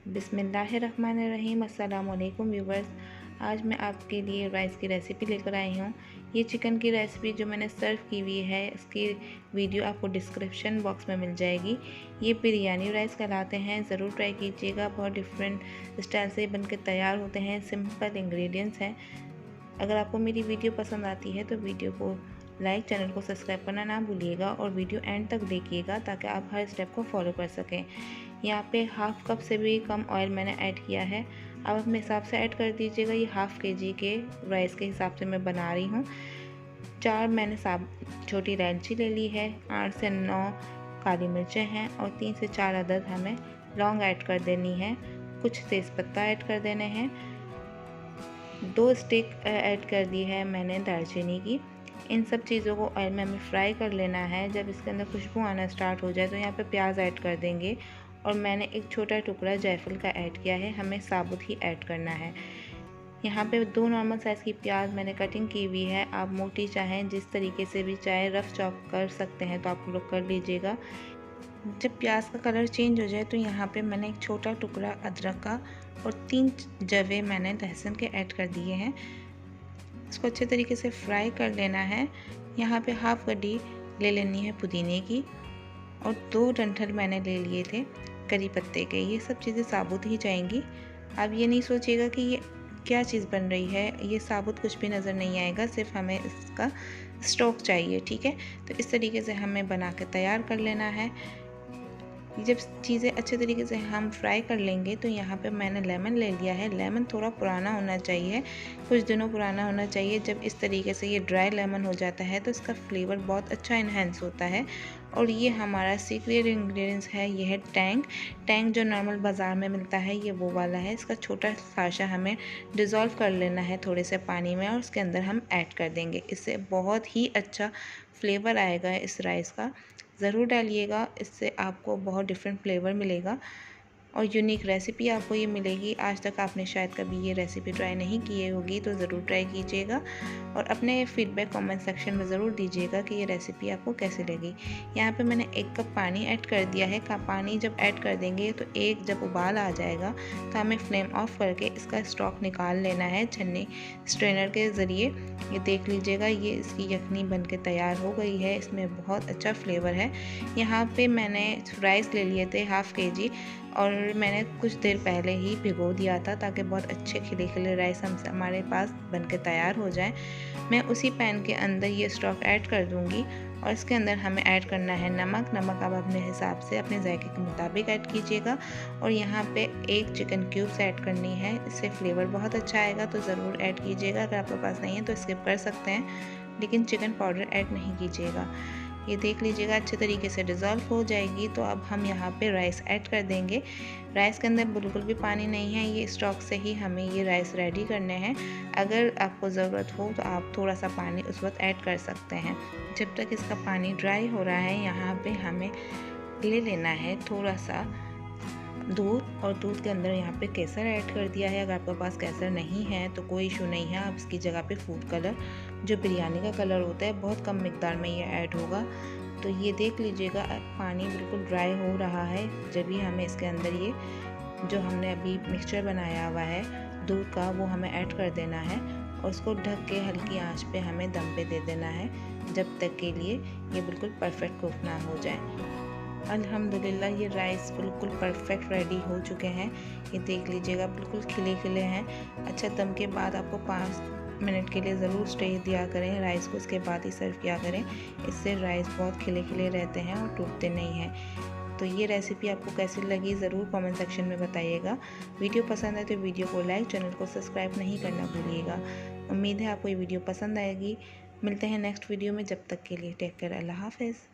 बिस्मिल्लाहिर्रहमानिर्रहीम। अस्सलाम वालेकुम व्यूवर्स। आज मैं आपके लिए राइस की रेसिपी लेकर आई हूँ। ये चिकन की रेसिपी जो मैंने सर्व की हुई है, इसकी वीडियो आपको डिस्क्रिप्शन बॉक्स में मिल जाएगी। ये बिरयानी राइस कहलाते हैं, ज़रूर ट्राई कीजिएगा। बहुत डिफरेंट स्टाइल से बनकर तैयार होते हैं, सिंपल इंग्रेडिएंट्स हैं। अगर आपको मेरी वीडियो पसंद आती है तो वीडियो को लाइक, चैनल को सब्सक्राइब करना ना भूलिएगा और वीडियो एंड तक देखिएगा ताकि आप हर स्टेप को फॉलो कर सकें। यहाँ पे हाफ़ कप से भी कम ऑयल मैंने ऐड किया है। आप अपने हिसाब से ऐड कर दीजिएगा। ये हाफ़ केजी के राइस के हिसाब से मैं बना रही हूँ। 4 मैंने छोटी इलायची ले ली है, 8 से 9 काली मिर्चें हैं और 3 से 4 अदद हमें लौंग ऐड कर देनी है। कुछ तेज़पत्ता ऐड कर देने हैं। 2 स्टिक ऐड कर दी है मैंने दालचीनी की। इन सब चीज़ों को ऑयल में हमें फ्राई कर लेना है। जब इसके अंदर खुशबू आना स्टार्ट हो जाए तो यहाँ पे प्याज ऐड कर देंगे और मैंने एक छोटा टुकड़ा जायफल का ऐड किया है। हमें साबुत ही ऐड करना है। यहाँ पे 2 नॉर्मल साइज़ की प्याज मैंने कटिंग की हुई है। आप मोटी चाहें, जिस तरीके से भी चाहे रफ़ चॉप कर सकते हैं तो आप लोग कर लीजिएगा। जब प्याज का कलर चेंज हो जाए तो यहाँ पे मैंने एक छोटा टुकड़ा अदरक का और 3 जवे मैंने लहसुन के ऐड कर दिए हैं। इसको अच्छे तरीके से फ्राई कर लेना है। यहाँ पे हाफ़ गड्डी ले लेनी है पुदीने की और 2 डंठल मैंने ले लिए थे करी पत्ते के। ये सब चीज़ें साबुत ही जाएंगी। अब ये नहीं सोचिएगा कि ये क्या चीज़ बन रही है, ये साबुत कुछ भी नज़र नहीं आएगा, सिर्फ हमें इसका स्टॉक चाहिए। ठीक है, तो इस तरीके से हमें बना के तैयार कर लेना है। जब चीज़ें अच्छे तरीके से हम फ्राई कर लेंगे तो यहाँ पे मैंने लेमन ले लिया है। लेमन थोड़ा पुराना होना चाहिए, कुछ दिनों पुराना होना चाहिए। जब इस तरीके से ये ड्राई लेमन हो जाता है तो इसका फ्लेवर बहुत अच्छा इन्हेंस होता है। और ये हमारा सीक्रेट इंग्रेडिएंट्स है, ये है टैंग जो नॉर्मल बाज़ार में मिलता है, ये वो वाला है। इसका छोटा साशा हमें डिज़ोल्व कर लेना है थोड़े से पानी में और उसके अंदर हम ऐड कर देंगे। इससे बहुत ही अच्छा फ्लेवर आएगा इस राइस का। ज़रूर डालिएगा, इससे आपको बहुत डिफरेंट फ्लेवर मिलेगा और यूनिक रेसिपी आपको ये मिलेगी। आज तक आपने शायद कभी ये रेसिपी ट्राई नहीं की होगी तो ज़रूर ट्राई कीजिएगा और अपने फीडबैक कमेंट सेक्शन में ज़रूर दीजिएगा कि ये रेसिपी आपको कैसे लगी। यहाँ पे मैंने 1 कप पानी ऐड कर दिया है। पानी जब ऐड कर देंगे तो जब उबाल आ जाएगा तो हमें फ्लेम ऑफ करके इसका स्टॉक निकाल लेना है छन्नी स्ट्रेनर के ज़रिए। ये देख लीजिएगा, ये इसकी यखनी बन के तैयार हो गई है। इसमें बहुत अच्छा फ्लेवर है। यहाँ पे मैंने राइस ले लिए थे हाफ़ केजी और मैंने कुछ देर पहले ही भिगो दिया था ताकि बहुत अच्छे खिले खिले राइस हमारे पास बनके तैयार हो जाए। मैं उसी पैन के अंदर ये स्टॉक ऐड कर दूंगी और इसके अंदर हमें ऐड करना है नमक। नमक आप अपने हिसाब से अपने जायके के मुताबिक ऐड कीजिएगा और यहाँ पे 1 चिकन क्यूब्स ऐड करनी है। इससे फ्लेवर बहुत अच्छा आएगा, तो ज़रूर ऐड कीजिएगा। अगर आपके पास नहीं है तो स्किप कर सकते हैं, लेकिन चिकन पाउडर ऐड नहीं कीजिएगा। ये देख लीजिएगा अच्छे तरीके से डिज़ोल्व हो जाएगी। तो अब हम यहाँ पे राइस ऐड कर देंगे। राइस के अंदर बिल्कुल भी पानी नहीं है, ये स्टॉक से ही हमें ये राइस रेडी करने हैं। अगर आपको ज़रूरत हो तो आप थोड़ा सा पानी उस वक्त ऐड कर सकते हैं। जब तक इसका पानी ड्राई हो रहा है, यहाँ पे हमें ले लेना है थोड़ा सा दूध और दूध के अंदर यहाँ पे केसर ऐड कर दिया है। अगर आपके पास केसर नहीं है तो कोई इशू नहीं है, आप इसकी जगह पे फूड कलर जो बिरयानी का कलर होता है बहुत कम मिकदार में ये ऐड होगा। तो ये देख लीजिएगा पानी बिल्कुल ड्राई हो रहा है। जब भी हमें इसके अंदर ये जो हमने अभी मिक्सचर बनाया हुआ है दूध का, वो हमें ऐड कर देना है और उसको ढक के हल्की आंच पे हमें दम पे दे देना है जब तक के लिए ये बिल्कुल परफेक्ट कुक ना हो जाए। अल्हम्दुलिल्लाह ये राइस बिल्कुल परफेक्ट रेडी हो चुके हैं। ये देख लीजिएगा बिल्कुल खिले खिले हैं। अच्छा, दम के बाद आपको 5 मिनट के लिए ज़रूर स्टे दिया करें राइस को, उसके बाद ही सर्व किया करें। इससे राइस बहुत खिले खिले रहते हैं और टूटते नहीं हैं। तो ये रेसिपी आपको कैसी लगी ज़रूर कमेंट सेक्शन में बताइएगा। वीडियो पसंद है तो वीडियो को लाइक, चैनल को सब्सक्राइब नहीं करना भूलिएगा। उम्मीद है आपको ये वीडियो पसंद आएगी। मिलते हैं नेक्स्ट वीडियो में, जब तक के लिए टेक केयर, अल्लाह हाफ़िज़।